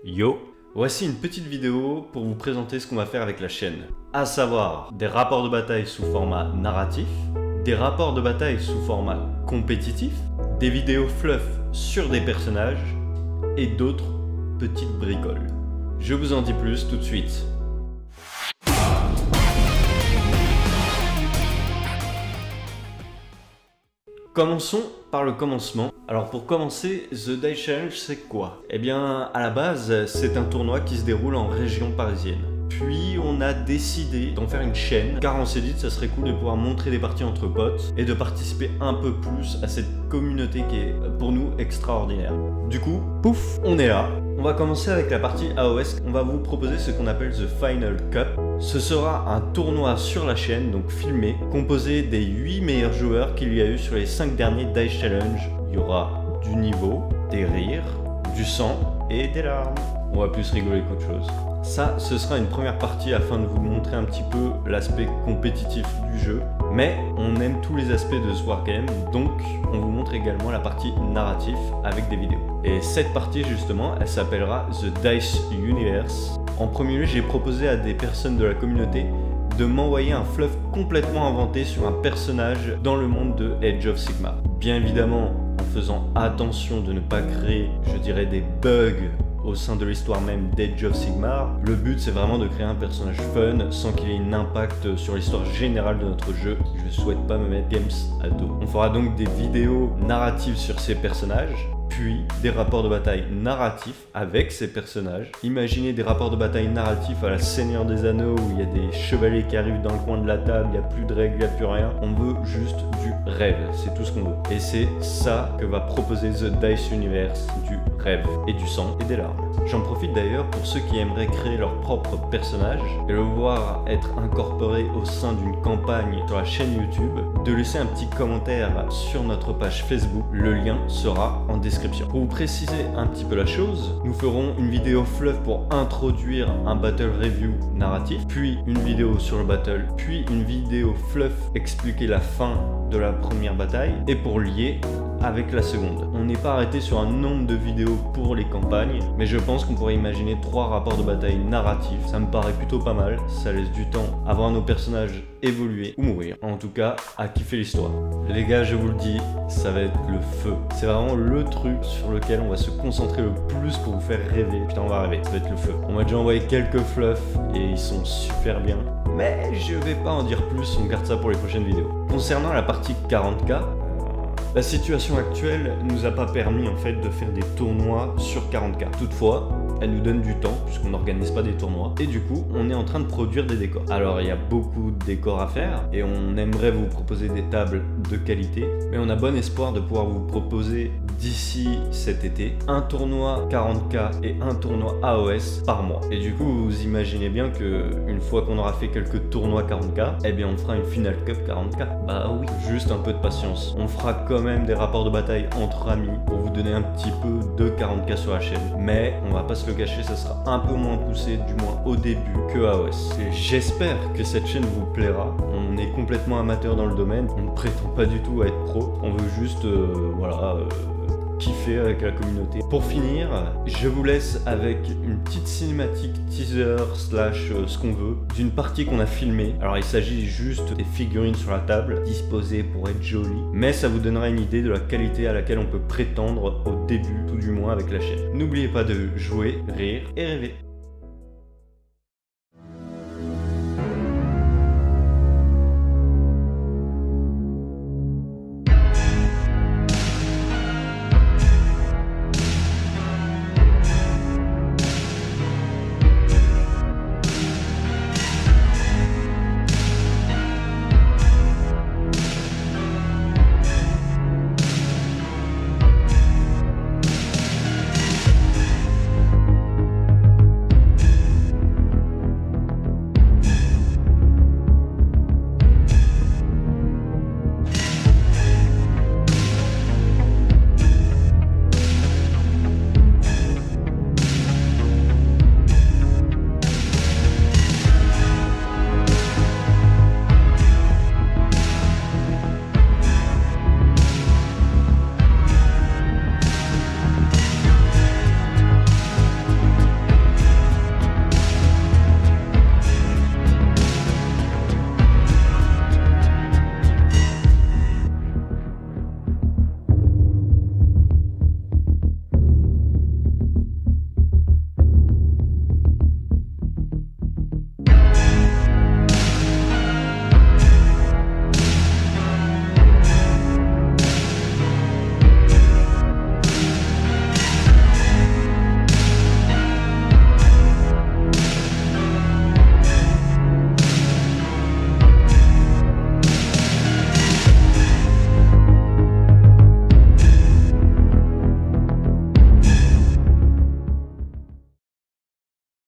Yo! Voici une petite vidéo pour vous présenter ce qu'on va faire avec la chaîne. À savoir des rapports de bataille sous format narratif, des rapports de bataille sous format compétitif, des vidéos fluff sur des personnages et d'autres petites bricoles. Je vous en dis plus tout de suite. Commençons par le commencement. Alors pour commencer, The Dice Challenge c'est quoi? Eh bien à la base c'est un tournoi qui se déroule en région parisienne. Puis on a décidé d'en faire une chaîne car on s'est dit que ça serait cool de pouvoir montrer des parties entre potes et de participer un peu plus à cette communauté qui est pour nous extraordinaire. Du coup, pouf, on est là. On va commencer avec la partie AOS. On va vous proposer ce qu'on appelle The Final Cup. Ce sera un tournoi sur la chaîne, donc filmé, composé des 8 meilleurs joueurs qu'il y a eu sur les 5 derniers Dice Challenge. Il y aura du niveau, des rires, du sang et des larmes. On va plus rigoler qu'autre chose. Ça, ce sera une première partie afin de vous montrer un petit peu l'aspect compétitif du jeu. Mais on aime tous les aspects de ce wargame, donc on vous montre également la partie narrative avec des vidéos. Et cette partie justement, elle s'appellera The Dice Universe. En premier lieu, j'ai proposé à des personnes de la communauté de m'envoyer un fluff complètement inventé sur un personnage dans le monde de Age of Sigmar. Bien évidemment, en faisant attention de ne pas créer, je dirais, des bugs au sein de l'histoire même d'Age of Sigmar. Le but c'est vraiment de créer un personnage fun sans qu'il ait un impact sur l'histoire générale de notre jeu. Je souhaite pas me mettre games à dos. On fera donc des vidéos narratives sur ces personnages, puis des rapports de bataille narratifs avec ces personnages. Imaginez des rapports de bataille narratifs à la Seigneur des Anneaux où il y a des chevaliers qui arrivent dans le coin de la table, il n'y a plus de règles, il n'y a plus rien. On veut juste du rêve, c'est tout ce qu'on veut. Et c'est ça que va proposer The Dice Universe, du rêve et du sang et des larmes. J'en profite d'ailleurs pour ceux qui aimeraient créer leur propre personnage et le voir être incorporé au sein d'une campagne sur la chaîne YouTube, de laisser un petit commentaire sur notre page Facebook. Le lien sera en description. Pour vous préciser un petit peu la chose, nous ferons une vidéo fluff pour introduire un battle review narratif, puis une vidéo sur le battle, puis une vidéo fluff expliquer la fin de la première bataille et pour lier avec la seconde. On n'est pas arrêté sur un nombre de vidéos pour les campagnes, mais je pense qu'on pourrait imaginer 3 rapports de bataille narratifs. Ça me paraît plutôt pas mal, ça laisse du temps à voir nos personnages évoluer ou mourir. En tout cas, à kiffer l'histoire. Les gars, je vous le dis, ça va être le feu. C'est vraiment le truc sur lequel on va se concentrer le plus pour vous faire rêver. Putain, on va rêver, ça va être le feu. On m'a déjà envoyé quelques fluffs et ils sont super bien. Mais je vais pas en dire plus, on garde ça pour les prochaines vidéos. Concernant la partie 40K, la situation actuelle nous a pas permis en fait de faire des tournois sur 40K. Toutefois, elle nous donne du temps puisqu'on n'organise pas des tournois et du coup on est en train de produire des décors. Alors il y a beaucoup de décors à faire et on aimerait vous proposer des tables de qualité, mais on a bon espoir de pouvoir vous proposer d'ici cet été un tournoi 40K et un tournoi AOS par mois. Et du coup vous imaginez bien que une fois qu'on aura fait quelques tournois 40K, eh bien on fera une Final Cup 40K. Bah oui, juste un peu de patience. On fera quand même des rapports de bataille entre amis pour vous donner un petit peu de 40K sur la chaîne, mais on va pas se le cacher, ça sera un peu moins poussé, du moins au début, que AOS. Et j'espère que cette chaîne vous plaira. On est complètement amateur dans le domaine, on ne prétend pas du tout à être pro, on veut juste kiffer avec la communauté. Pour finir, je vous laisse avec une petite cinématique teaser slash ce qu'on veut d'une partie qu'on a filmée. Alors il s'agit juste des figurines sur la table disposées pour être jolies, mais ça vous donnera une idée de la qualité à laquelle on peut prétendre au début, tout du moins avec la chaîne. N'oubliez pas de jouer, rire et rêver.